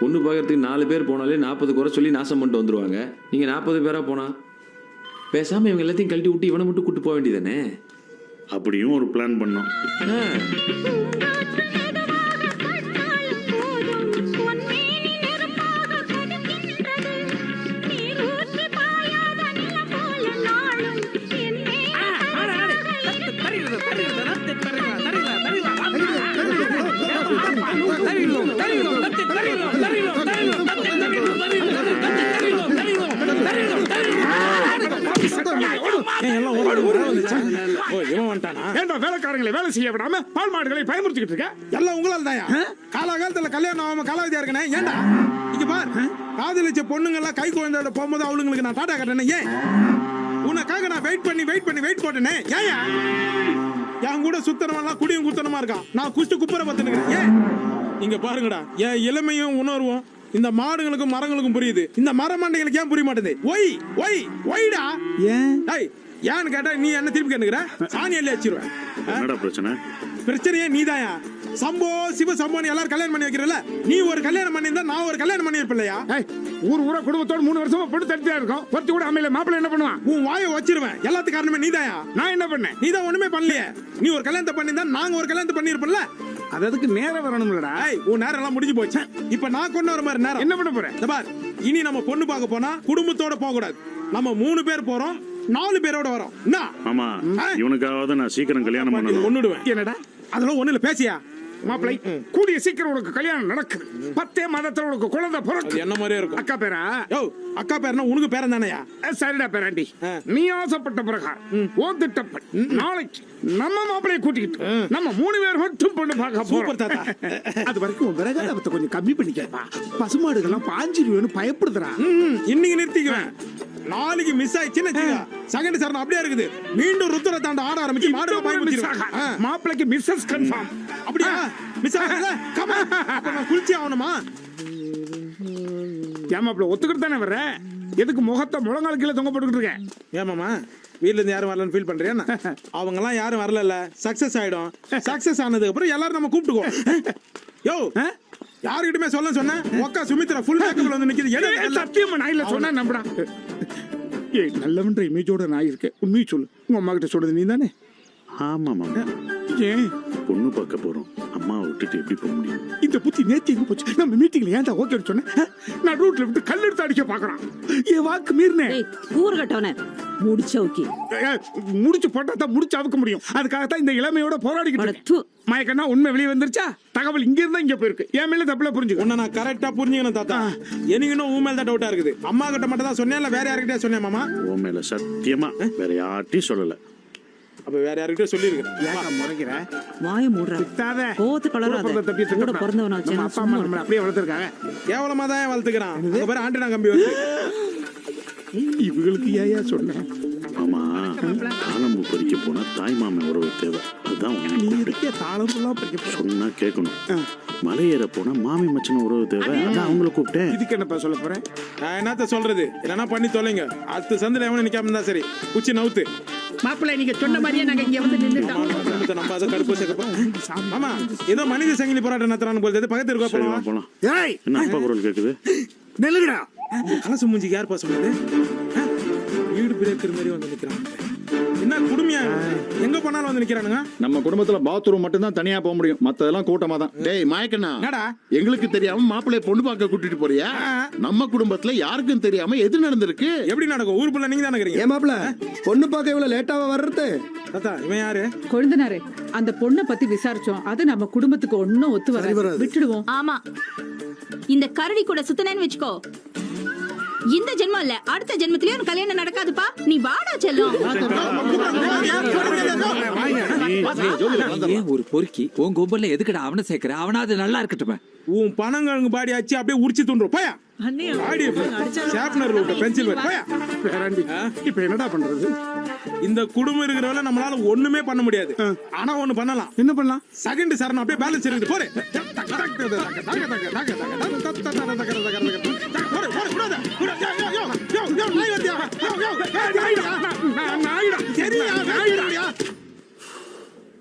பொண்ணு பார்க்கறதுக்கு 4 பேர் போனாலே 40 குறை சொல்லி நாசம் பண்ணிட்டு வந்துருவாங்க. நீங்க 40 பேரா போனா பேசாம இவங்க எல்லாத்தையும் கழட்டி விட்டு இவனை மட்டும் கூட்டு போக வேண்டியதானே? அப்படியும் ஒரு பிளான் பண்ணோம். வேலைக்காரங்களை வேலை செய்ய விடாம பால் மாடுகளை பயமுறுத்திக்கிட்டு இருக்க. எல்லாம் உங்களால் தான். காலகாலத்துல கல்யாணம் ஆகாம காலாவதியா இருக்கேன். ஏன்டா இங்க பார், காதலிச்ச பொண்ணுங்க எல்லாம் கை குழந்தையோட போகும்போது அவளுங்களுக்கு நான் டாடா கட்டணே. ஏன் உனக்காக நான் வெயிட் போட்டேனே. ஏயா என் கூட சுத்தனமெல்லாம் குடியும் குத்தனமா இருக்கான். நான் குஷ்டு குப்பரை பத்துனுக்கிறேன். ஏன் இங்க பாருங்கடா, என் இளமையும் உணர்வும் இந்த மாடுகளுக்கும் மரங்களுக்கும் புரியுது. இந்த மர மண்டைகளுக்கு ஏன் புரிய மாட்டேங்குது? ஒய்டா ஏன்னு கேட்டா நீ என்ன திருப்பி கேட்டுக்கிற? சாணி அள்ளி வச்சிருவேன். என்னடா பிரச்சனை? பிரச்சனையே நீதாயா. சம்போ சிவ சம்போன்னு எல்லாரும் கல்யாணம் பண்ணி வைக்கிறல. நீ ஒரு கல்யாணம் பண்ணியிருந்தா நான் ஒரு கல்யாணம் பண்ணி இருப்பில்லையா? ஊரா குடும்பத்தோட 3 வருஷமா பொண்ணு தடுத்தா இருக்கும். ஒருத்தி கூட அமையில மாப்பிள்ள என்ன பண்ணுவான்? உன் வாயை வச்சிருவேன். எல்லாத்துக்கும் காரணமே நீதாயா. நான் என்ன பண்ணேன்? நீதான் ஒண்ணுமே பண்ணலையே. நீ ஒரு கல்யாணத்தை பண்ணியிருந்தா நாங்க ஒரு கல்யாணத்தை பண்ணிருப்போம்ல. அதுக்கு நேரம் வரணும்லடா. உன் நேரம் எல்லாம் முடிஞ்சு போச்சு. இப்ப நான் கொண்டு வர மாதிரி நேரம் என்ன பண்ண போறேன்? பார், இனி நம்ம பொண்ணு பார்க்க போனா குடும்பத்தோட போக கூடாது. நம்ம 3 பேர் போறோம், 4 பேரோட வரோம். ஆமா, இவனுக்காவது நான் சீக்கிரம் கல்யாணம் பண்ணணும். ஒண்ணுடுவேன். என்னடா அதெல்லாம் ஒண்ணுல பேசியா? மாப்பிளை கூடிய சீக்கிரம் உனக்கு கல்யாணம் நடக்குது. 10 மாதத்துல உனக்கு குழந்தை பிறக்கும். என்ன மாதிரியே இருக்கும். அக்கா பேரா? அக்கா பேரனா உனக்கு பேரன் தானயா? சரிடா பேராண்டி, நீ ஆசைப்பட்ட பிரகாரம் ஓ திட்டப்படி நாளைக்கு நம்ம மாப்பிளையை கூட்டிக்கிட்டு நம்ம 3 பேர் மட்டும் பொண்ணு பார்க்க போறோம். அது வரைக்கும் விறகாலத்தை கொஞ்சம் கம்மி பண்ணிக்கப்பா. பசுமாடுகள்லாம் பாஞ்சிருவேன்னு பயப்படுதுறா. இன்னைக்கு நிறுத்திக்குவேன். நாளைக்கு மிஸ் ஆயிடுச்சுன்னு செகண்ட் சரணம் அப்படியே இருக்குது. மீண்டும் ருத்ர தாண்ட ஆட ஆரம்பிச்சு மாடு மாப்பிளைக்கு மிஸ்ஸஸ் கன்ஃபார்ம். அப்படியா? மிஸ் ஆகல. கமா அப்ப நான் குளிச்சி ஆகணுமா? ஏமாப்ல ஒத்துக்கிட்டு தானே வர்ற. எதுக்கு முகத்தை முழங்கால் கீழே தொங்க போட்டுக்கிட்டு இருக்கேன்? ஏமாமா வீட்ல இருந்து யாரும் வரலன்னு ஃபீல் பண்றியா? அவங்க எல்லாம் யாரும் வரல. சக்சஸ் ஆயிடும். சக்சஸ் ஆனதுக்கு அப்புறம் எல்லாரும் நம்ம கூப்பிட்டுக்கோ. யோ யாருக்கிட்டுமே சொல்ல சொன்னேன். ஒக்கா சுமித்ரா ஃபுல் மேக்கப்ல வந்து நிக்குது. சத்தியமா நான் இல்ல சொன்னா நம்புறா. ஏய் நல்லவன்ற இமேஜோட நான் இருக்கேன். உண்மையை சொல்லு. உங்க அம்மா கிட்ட சொல்றது நீ தானே? ஆமா மாமா. ஏன் பொண்ணு பார்க்க போறோம். அம்மா விட்டுட்டு எப்படி போக முடியும்? இந்த புத்தி நேத்து எங்க போச்சு? நம்ம மீட்டிங்ல ஏன்டா ஓகே சொன்னேன்? நான் ரூட்ல விட்டு கல் எடுத்து அடிக்க பாக்குறான். என் வாக்கு மீறினேன். கூறுகட்டவனே முடிச்சவுக்கி முடிச்சு போட்டா தான் முடிச்சு அவுக்க முடியும். அதுக்காகத்தான் இந்த இளமையோட போராடிக்கிட்டு மயக்கன்னா உண்மை வெளியே வந்துருச்சா? தகவல் இங்க இருந்தா இங்க போயிருக்கு. என் மேல தப்புல புரிஞ்சுக்க. உன்னை நான் கரெக்டா புரிஞ்சுக்கணும் தாத்தா. எனக்கு இன்னும் உன் மேல தான் டவுட்டா இருக்குது. அம்மா கிட்ட மட்டும் தான் சொன்னேன், இல்ல வேற யார்கிட்டயா சொன்னேன்? மாமா உன் மேல சத்தியமா வேற யார்ட்டையும் சொல்லல. அப்ப வேற யார்கிட்ட சொல்லிருக்கேன்? ஏன் முறைக்கிற? வாயை மூடுறா. விட்டாத. கோத்து கலராத. கூட பிறந்தவனா நம்ம அப்பா அம்மா நம்மள அப்படியே வளர்த்திருக்காங்க. கேவலமா தான் வளர்த்துக்கிறான். உங்க பேர் ஆண்டனா கம்பி வந்து. இவங்களுக்கு ஏயா சொன்னேன்? ஆமா, தாளம்பு பறிக்க போனா தாய் மாமன் உறவு தேவை. அதுதான் நீ இருக்க தாளம்புலாம் பறிக்க போற. சொன்னா கேட்கணும். மலை ஏற போனா மாமி மச்சன உறவு தேவை. அதான் அவங்கள கூப்பிட்டேன். இதுக்கு என்னப்பா சொல்ல போறேன்? நான் என்னத்த சொல்றது? இல்லைன்னா பண்ணி தொலைங்க. அடுத்த சந்தில எவனும் நிக்காம இருந்தா சரி. குச்சி நவுத்து. மாப்பிள்ளை நீங்க சொன்ன மாதிரியே நாங்க இங்க வந்து நின்னுட்டோம். நம்ம அதை கடுப்பு சேர்க்கப்போம். ஆமா, ஏதோ மனித சங்கிலி போராட்டம் நடத்துறான்னு போல பக்கத்து இருக்கா போலாம். போலாம். என்ன அப்பா குரல் கேக்குது? நெல்லுடா. கலசு மூஞ்சிக்கு யார் பாசம் சொன்னது? வீடு பிரேக்கர் மாதிரி வந்து நிக்கிறான். என்ன குடுமையா எங்க போனாலும் வந்து நிக்கிறானுங்க. நம்ம குடும்பத்துல பாத்ரூம் மட்டும் தான் தனியா போக முடியும். மத்ததெல்லாம் கூட்டமா தான். டேய் மாயக்கண்ணா, எங்களுக்கு தெரியாம மாப்பிள்ளைய பொண்ணு பார்க்க கூட்டிட்டு போறியா? நம்ம குடும்பத்துல யாருக்கும் தெரியாம எது நடந்திருக்கு? எப்படி நடக்கும்? ஊருக்குள்ள நீங்க தானே இருக்கீங்க. ஏன் மாப்பிள்ள பொண்ணு பார்க்க இவ்வளவு லேட்டாவா வர்றது? தாத்தா இவன் யாரு? கொழுந்தனாரே, அந்த பொண்ணை பத்தி விசாரிச்சோம். அது நம்ம குடும்பத்துக்கு ஒன்னும் ஒத்து வராது. விட்டுடுவோம். ஆமா, இந்த கரடி கூட சுத்தனேன்னு வெச்சுக்கோ. இந்த ஜென்மம் இல்ல, அடுத்த ஜென்மத்திலயும் கல்யாணம் நடக்காதுப்பா. நீ வாடா செல்லும். ஒரு பொறுக்கி உன் கோபல்ல எதுக்குடா அவனை சேர்க்கிற? அவனாவது நல்லா இருக்கட்டும். உன் பணங்க பாடி ஆச்சு அப்படியே உரிச்சு தூண்டுறோம். போயா பென்சில் போயா. இப்ப என்னடா பண்றது? இந்த குடும்பம் இருக்கிறவள நம்மளால ஒண்ணுமே பண்ண முடியாது. ஆனா ஒண்ணு பண்ணலாம். என்ன பண்ணலாம்? செகண்ட் சரணம் அப்படியே பேலன்ஸ் இருக்குது. போறே